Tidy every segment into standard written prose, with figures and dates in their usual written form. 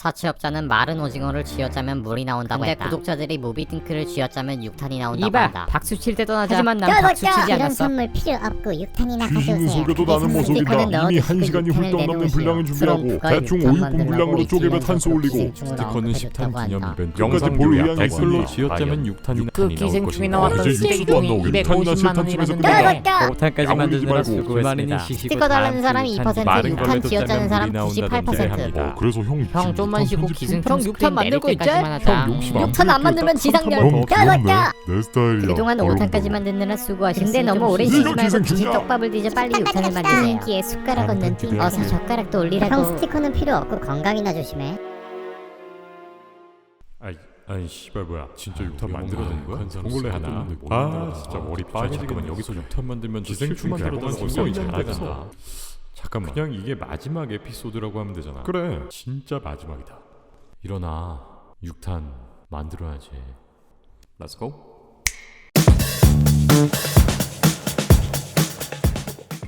사채업자는 마른 오징어를 쥐어짜면 물이 나온다고 근데 했다. 구독자들이 무비딩크를 쥐어짜면 6탄이 나온다고 이봐, 한다. 박수 칠 때 떠나자. 하지만 난 박수 치지 이런 않았어. 선물 필요 없고 6탄이나 귀신을 가져오세요. 속여도 나는 못 속인다. 이미 1시간이 훌쩍 넘는 분량을 준비하고 대충 5인분 분량으로 쪼개며 탄소 올리고 스티커는 10탄 기념 이벤트 영상 볼 의향이 댓글로 있으니 쥐어짜면 6탄이나 그 탄이 나올 기생충이 것입니다. 나왔던 이제 육수도 안 나오게 250만 원이라는데 떨어졌다. 5탄까지 약 올리지 만드느라 말고 수고했습니다. 스티커 달라는 사람이 2%, 마른 6탄 걸레도 쥐어짜는 사람 짜면 물이 나온다는 98%. 기대합니다. 그래서 형 형 좀만 쉬고 기생충 형 스크린 6탄 만들고 내릴 때까지만 하자. 형 욕심 안 6탄 안 만들면 지상렬. 떨어졌다. 내 스타일이야. 그동안 어려운 5탄까지 거. 만드느라 수고하셨습니다. 근데 너무 오래 쉬지 쉬지 말고 말고 기생충이야. 떡밥을 뒤져 빨리 6탄을 만드세요. 인기에 숟가락 얹는 띵. 어서 젓가락도 올리라고. 형 스티커는 필요 없고 건강이나 조심해. 아니 씨발 뭐야 진짜 6탄 만들어낸 거야? 봉골레 하나 아 진짜 머리 빠지게 잠깐만 여기서 6탄 만들면 기생충 만들어다는 거 잘한다. 잠깐만 그냥 이게 마지막 에피소드라고 하면 되잖아. 그래. 진짜 마지막이다. 일어나 6탄 만들어야지. Let's go.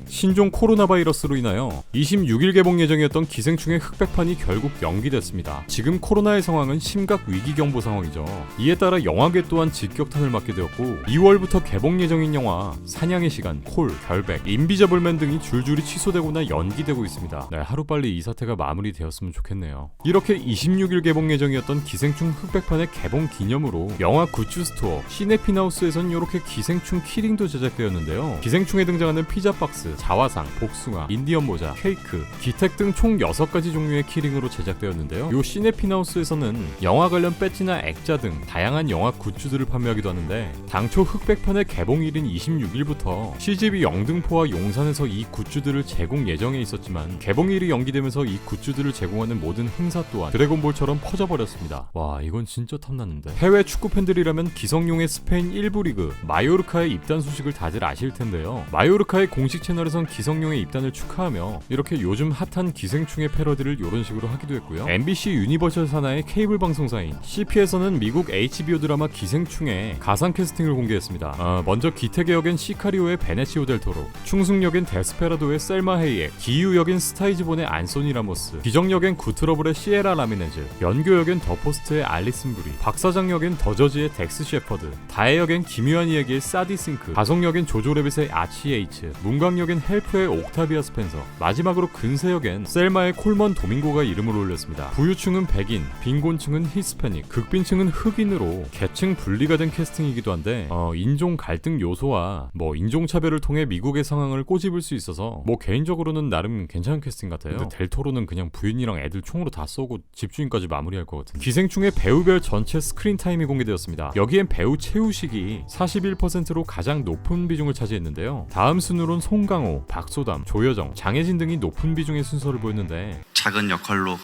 신종 코로나 바이러스로 인하여 26일 개봉 예정이었던 기생충의 흑백판이 결국 연기됐습니다. 지금 코로나의 상황은 심각 위기경보 상황이죠. 이에 따라 영화계 또한 직격탄을 맞게 되었고 2월부터 개봉 예정인 영화 사냥의 시간, 콜, 결백, 인비저블맨 등이 줄줄이 취소되거나 연기되고 있습니다. 네, 하루빨리 이 사태가 마무리되었으면 좋겠네요. 이렇게 26일 개봉 예정이었던 기생충 흑백판의 개봉 기념으로 영화 굿즈 스토어 시네피나우스에선 이렇게 기생충 키링도 제작되었는데요. 기생충에 등장하는 피자 박스, 자화상, 복숭아, 인디언 모자, 케이크, 기택 등 총 6가지 종류의 키링으로 제작되었는데요. 요 시네피나우스에서는 영화 관련 배지나 액자 등 다양한 영화 굿즈들을 판매하기도 하는데 당초 흑백판의 개봉일인 26일부터 CGV 영등포와 용산에서 이 굿즈들을 제공 예정에 있었지만 개봉일이 연기되면서 이 굿즈들을 제공하는 모든 행사 또한 드래곤볼처럼 퍼져버렸습니다. 와 이건 진짜 탐나는데. 해외 축구 팬들이라면 기성용의 스페인 1부 리그 마요르카의 입단 소식을 다들 아실 텐데요. 마요르카의 공식 채널에선 기성용의 입단을 축하하며 이렇게 요즘 핫한 기생충의 패러디를 이런 식으로 하기도 했고요. MBC 유니버셜 산하의 케이블 방송사인 CP에서는 미국 HBO 드라마 기생충의 가상 캐스팅을 공개했습니다. 먼저 기택의 역엔 시카리오의 베네시오 델 토로, 충숙 역엔 데스페라도의 셀마 헤이에, 기유 역엔 스타이즈본의 안소니 라모스, 기정 역엔 구트러블의 시에라 라미네즈, 연교 역엔 더포스트의 알리슨 브리, 박사장 역엔 더저지의 덱스 셰퍼드, 다혜 역엔 김유한 이야기의 사디 싱크, 가성 역엔 조조 레빗의 아치 에이츠, 문광 역엔 헬프의 옥타비아 스펜서, 마지막으로 근세 역엔 셀마의 콜먼 도밍고가 이름을 올렸습니다. 부유층은 백인, 빈곤층은 히스패닉, 극빈층은 흑인으로 계층 분리가 된 캐스팅이기도 한데 인종 갈등 요소와 인종차별을 통해 미국의 상황을 꼬집을 수 있어서 개인적으로는 나름 괜찮은 캐스팅 같아요. 근데 델토로는 그냥 부인이랑 애들 총으로 다 쏘고 집주인까지 마무리할 것 같은데. 기생충의 배우별 전체 스크린 타임이 공개되었습니다. 여기엔 배우 채우식이 41%로 가장 높은 비중을 차지했는데요. 다음 순으로는 송강호, 박소담, 조여정, 장혜진 등이 높은 비중의 순서를 보였는데 작은 역할로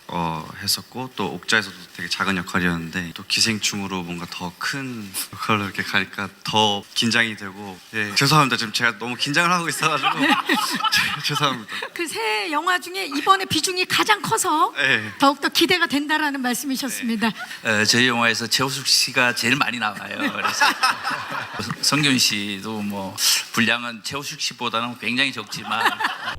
했었고 또 옥자에서도 되게 작은 역할이었는데 또 기생충으로 뭔가 더 큰 역할로 이렇게 가니까 더 긴장이 되고 죄송합니다. 지금 제가 너무 긴장을 하고 있어가지고 죄송합니다. 그 새 영화 중에 이번에 비중이 가장 커서 더욱더 기대가 된다라는 말씀이셨습니다. 저희 영화에서 최우숙 씨가 제일 많이 나와요. 그래서 성균 씨도 분량은 최우숙 씨보다는 굉장히 적지만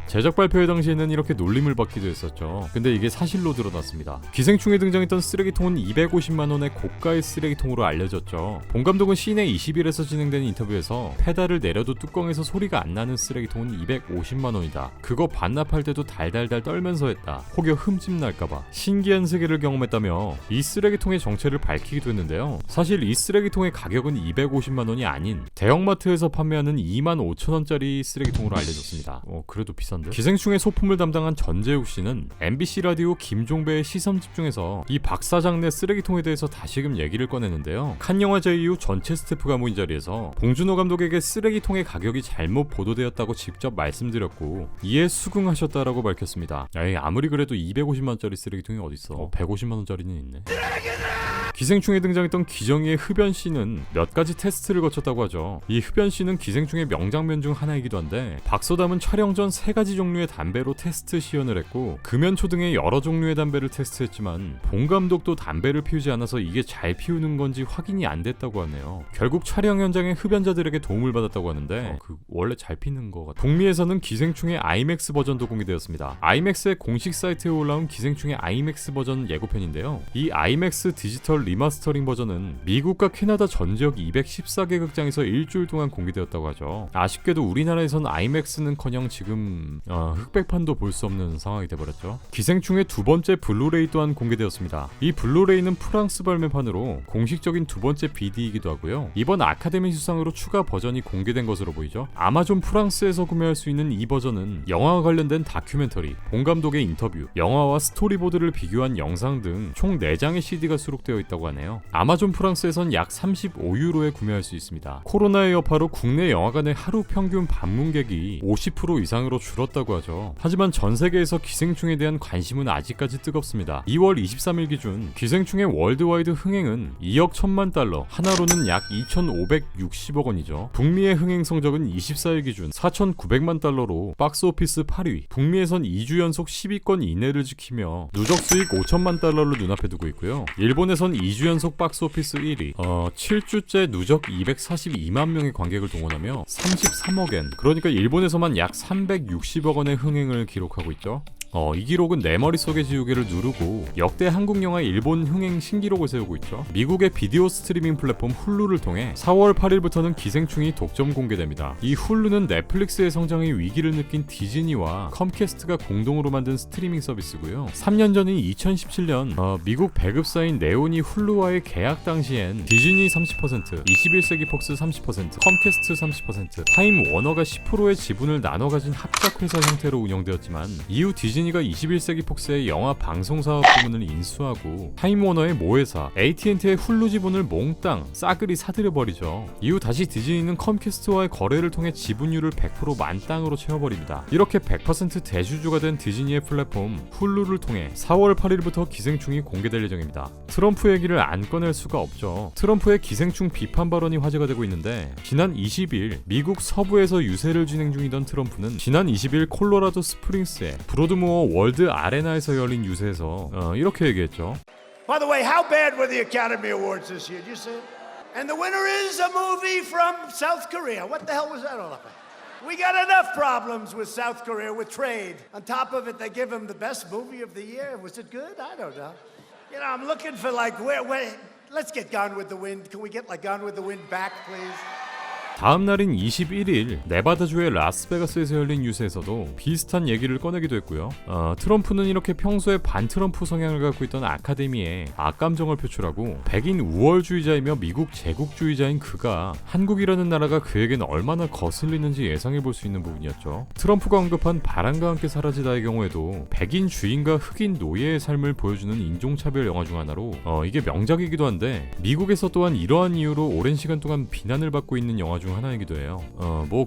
제작 발표회 당시에는 이렇게 놀림을 받기도 했었죠. 근데 이게 사실로 드러났습니다. 기생충에 등장했던 쓰레기통은 250만 원의 고가의 쓰레기통으로 알려졌죠. 본 감독은 시내 20일에서 진행된 인터뷰에서 페달을 내려도 뚜껑에서 소리가 안 나는 쓰레기통은 250만 원이다. 그거 반납할 때도 달달달 떨면서 했다. 혹여 흠집 날까봐 신기한 세계를 경험했다며 이 쓰레기통의 정체를 밝히기도 했는데요. 사실 이 쓰레기통의 가격은 250만 원이 아닌 대형마트에서 판매하는 2만 5천 원짜리 쓰레기통으로 알려졌습니다. 그래도 비싼데? 기생충의 소품을 담당한 전재욱 씨는 MBC 라디오 김종배의 시선 집중에서 이 박사장내 쓰레기통에 대해서 다시금 얘기를 꺼내는데요. 칸 영화제 이후 전체 스태프가 모인 자리에서 봉준호 감독에게 쓰레기통의 가격이 잘못 보도되었다고 직접 말씀드렸고 이에 수긍하셨다라고 밝혔습니다. 아무리 그래도 250만 원짜리 쓰레기통이 어딨어. 150만 원짜리는 있네. 기생충에 등장했던 기정이의 흡연씨는 몇 가지 테스트를 거쳤다고 하죠. 이 흡연씨는 기생충의 명장면 중 하나이기도 한데 박소담은 촬영 전 3가지 종류의 담배로 테스트 시연을 했고 금연초 등의 여러 종류의 담배를 테스트했지만 본 감독도 담배를 피우지 않아서 이게 잘 피우는 건지 확인이 안 됐다고 하네요. 결국 촬영 현장에 흡연자들에게 도움을 받았다고 하는데 원래 잘 피는 거 같아요. 북미에서는 기생충의 IMAX 버전도 공개되었습니다. IMAX의 공식 사이트에 올라온 기생충의 IMAX 버전 예고편인데요. 이 IMAX 디지털 리마스터링 버전은 미국과 캐나다 전 지역 214개 극장에서 일주일 동안 공개되었다고 하죠. 아쉽게도 우리나라에선 IMAX는커녕 지금 흑백판도 볼 수 없는 상황이 돼버렸죠. 기생충의 2번째 블루레이 또한 공개되었습니다. 이 블루레이는 프랑스 발매판으로 공식적인 2번째 BD이기도 하고요. 이번 아카데미 수상으로 추가 버전이 공개된 것으로 보이죠. 아마존 프랑스에서 구매할 수 있는 이 버전은 영화와 관련된 다큐멘터리, 본 감독의 인터뷰, 영화와 스토리보드를 비교한 영상 등 총 4장의 CD가 수록되어 있다고 하네요. 아마존 프랑스에선 약 35유로에 구매할 수 있습니다. 코로나의 여파로 국내 영화관의 하루 평균 방문객이 50% 이상으로 줄었다고 하죠. 하지만 전 세계에서 기생충에 대한 관심은 아직까지 뜨겁습니다. 2월 23일 기준 기생충의 월드와이드 흥행은 2억 1천만 달러, 하나로는 약 2,560억 원이죠. 북미의 흥행 성적은 24일 기준 4,900만 달러로 박스오피스 8위, 북미에선 2주 연속 10위권 이내를 지키며 누적 수익 5천만 달러를 눈앞에 두고 있고요. 일본에선 2주 연속 박스오피스 1위, 7주째 누적 242만 명의 관객을 동원하며 33억 엔, 그러니까 일본에서만 약 360억 원의 흥행을 기록하고 있죠. 이 기록은 내 머릿속의 지우개를 누르고 역대 한국 영화 일본 흥행 신기록을 세우고 있죠. 미국의 비디오 스트리밍 플랫폼 훌루를 통해 4월 8일부터는 기생충이 독점 공개됩니다. 이 훌루는 넷플릭스의 성장의 위기를 느낀 디즈니와 컴캐스트가 공동으로 만든 스트리밍 서비스고요. 3년 전인 2017년 미국 배급사인 네온이 훌루와의 계약 당시엔 디즈니 30%, 21세기 폭스 30%, 컴캐스트 30%, 타임 워너가 10%의 지분을 나눠 가진 합작회사 형태로 운영되었지만 이후 디즈니가 21세기 폭스의 영화 방송사업 부문을 인수하고 타임워너의 모회사 AT&T의 훌루 지분을 몽땅 싸그리 사들여버리죠. 이후 다시 디즈니는 컴캐스트와의 거래를 통해 지분율을 100% 만땅으로 채워버립니다. 이렇게 100% 대주주가 된 디즈니의 플랫폼 훌루를 통해 4월 8일부터 기생충이 공개될 예정입니다. 트럼프 얘기를 안 꺼낼 수가 없죠. 트럼프의 기생충 비판 발언이 화제가 되고 있는데 지난 20일 미국 서부에서 유세를 진행 중이던 트럼프는 지난 20일 콜로라도 스프링스의 브로드모어 월드 아레나에서 열린 유세에서 이렇게 얘기했죠. By the way, how bad were the Academy Awards this year? Did you see it? And the winner is a movie from South Korea. What the hell was that all about? We got enough problems with South Korea with trade. On top of it, they give him the best movie of the year. Was it good? I don't know. You know, I'm looking for like where let's get Gone with the Wind. Can we get like Gone with the Wind back, please? 다음 날인 21일 네바다주의 라스베가스에서 열린 유세에서도 비슷한 얘기를 꺼내기도 했고요. 트럼프는 이렇게 평소에 반트럼프 성향을 갖고 있던 아카데미에 악감정을 표출하고 백인 우월주의자이며 미국 제국주의자인 그가 한국이라는 나라가 그에겐 얼마나 거슬리는지 예상해볼 수 있는 부분이었죠. 트럼프가 언급한 바람과 함께 사라지다의 경우에도 백인 주인과 흑인 노예의 삶을 보여주는 인종차별 영화 중 하나로 이게 명작이기도 한데 미국에서 또한 이러한 이유로 오랜 시간 동안 비난을 받고 있는 영화 중 하나이기도 해요.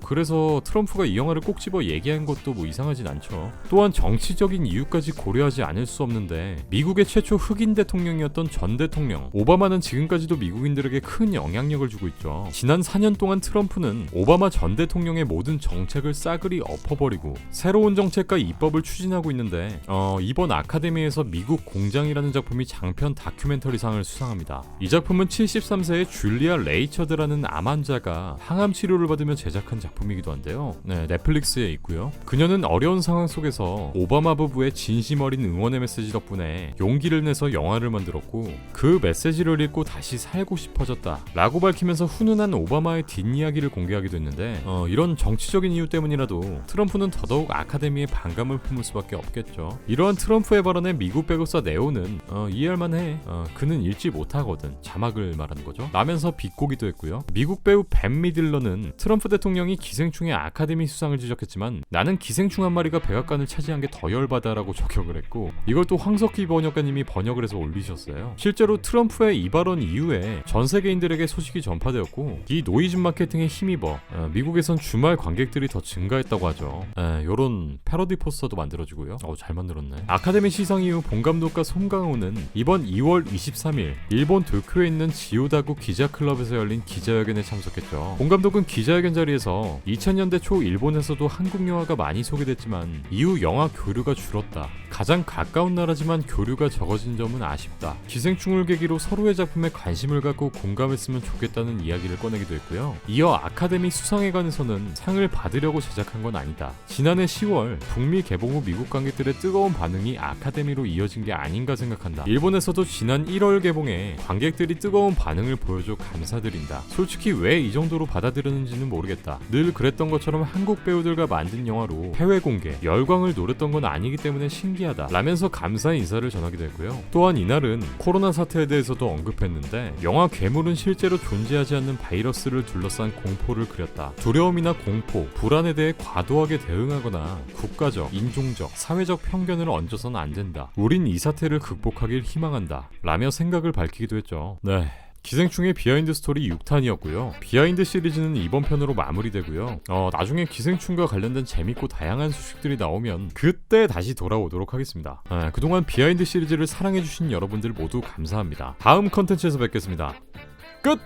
그래서 트럼프가 이 영화를 꼭 집어 얘기한 것도 이상하진 않죠. 또한 정치적인 이유까지 고려하지 않을 수 없는데 미국의 최초 흑인 대통령이었던 전 대통령 오바마는 지금까지도 미국인들에게 큰 영향력을 주고 있죠. 지난 4년 동안 트럼프는 오바마 전 대통령의 모든 정책을 싸그리 엎어버리고 새로운 정책과 입법을 추진하고 있는데 이번 아카데미에서 미국 공장이라는 작품이 장편 다큐멘터리상을 수상합니다. 이 작품은 73세의 줄리아 레이처드라는 암 환자가 항암 치료를 받으며 제작한 작품이기도 한데요. 넷플릭스에 있고요. 그녀는 어려운 상황 속에서 오바마 부부의 진심 어린 응원의 메시지 덕분에 용기를 내서 영화를 만들었고 그 메시지를 읽고 다시 살고 싶어졌다 라고 밝히면서 훈훈한 오바마의 뒷이야기를 공개하기도 했는데 이런 정치적인 이유 때문이라도 트럼프는 더더욱 아카데미에 반감을 품을 수밖에 없겠죠. 이러한 트럼프의 발언에 미국 배급사 네오는 이해할만해. 그는 읽지 못하거든. 자막을 말하는 거죠. 라면서 비꼬기도 했고요. 미국 배우 벤 미디 딜러는 트럼프 대통령이 기생충의 아카데미 수상을 지적했지만 나는 기생충 한 마리가 백악관을 차지한 게 더 열받아라고 저격을 했고, 이걸 또 황석기 번역가님이 번역을 해서 올리셨어요. 실제로 트럼프의 이 발언 이후에 전 세계인들에게 소식이 전파되었고, 이 노이즈 마케팅에 힘입어 미국에선 주말 관객들이 더 증가했다고 하죠. 요런 패러디 포스터도 만들어지고요. 잘 만들었네. 아카데미 시상 이후 본 감독과 송강호는 이번 2월 23일 일본 도쿄에 있는 지오다구 기자클럽에서 열린 기자회견에 참석했죠. 본 감독은 기자회견 자리에서 2000년대 초 일본에서도 한국 영화가 많이 소개됐지만 이후 영화 교류가 줄었다. 가장 가까운 나라지만 교류가 적어진 점은 아쉽다. 기생충을 계기로 서로의 작품에 관심을 갖고 공감했으면 좋겠다는 이야기를 꺼내기도 했고요. 이어 아카데미 수상회관에서는 상을 받으려고 제작한 건 아니다. 지난해 10월 북미 개봉 후 미국 관객들의 뜨거운 반응이 아카데미로 이어진 게 아닌가 생각한다. 일본에서도 지난 1월 개봉에 관객들이 뜨거운 반응을 보여줘 감사드린다. 솔직히 왜 이 정도로 받아들였는지는 모르겠다. 늘 그랬던 것처럼 한국 배우들과 만든 영화로 해외 공개, 열광을 노렸던 건 아니기 때문에 신기하다 라면서 감사의 인사를 전하기도 했고요. 또한 이날은 코로나 사태에 대해서도 언급했는데 영화 괴물은 실제로 존재하지 않는 바이러스를 둘러싼 공포를 그렸다. 두려움이나 공포, 불안에 대해 과도하게 대응하거나 국가적, 인종적, 사회적 편견을 얹어서는 안 된다. 우린 이 사태를 극복하길 희망한다 라며 생각을 밝히기도 했죠. 네, 기생충의 비하인드 스토리 6탄이었고요. 비하인드 시리즈는 이번 편으로 마무리되고요. 나중에 기생충과 관련된 재밌고 다양한 소식들이 나오면 그때 다시 돌아오도록 하겠습니다. 그동안 비하인드 시리즈를 사랑해주신 여러분들 모두 감사합니다. 다음 컨텐츠에서 뵙겠습니다. 끝!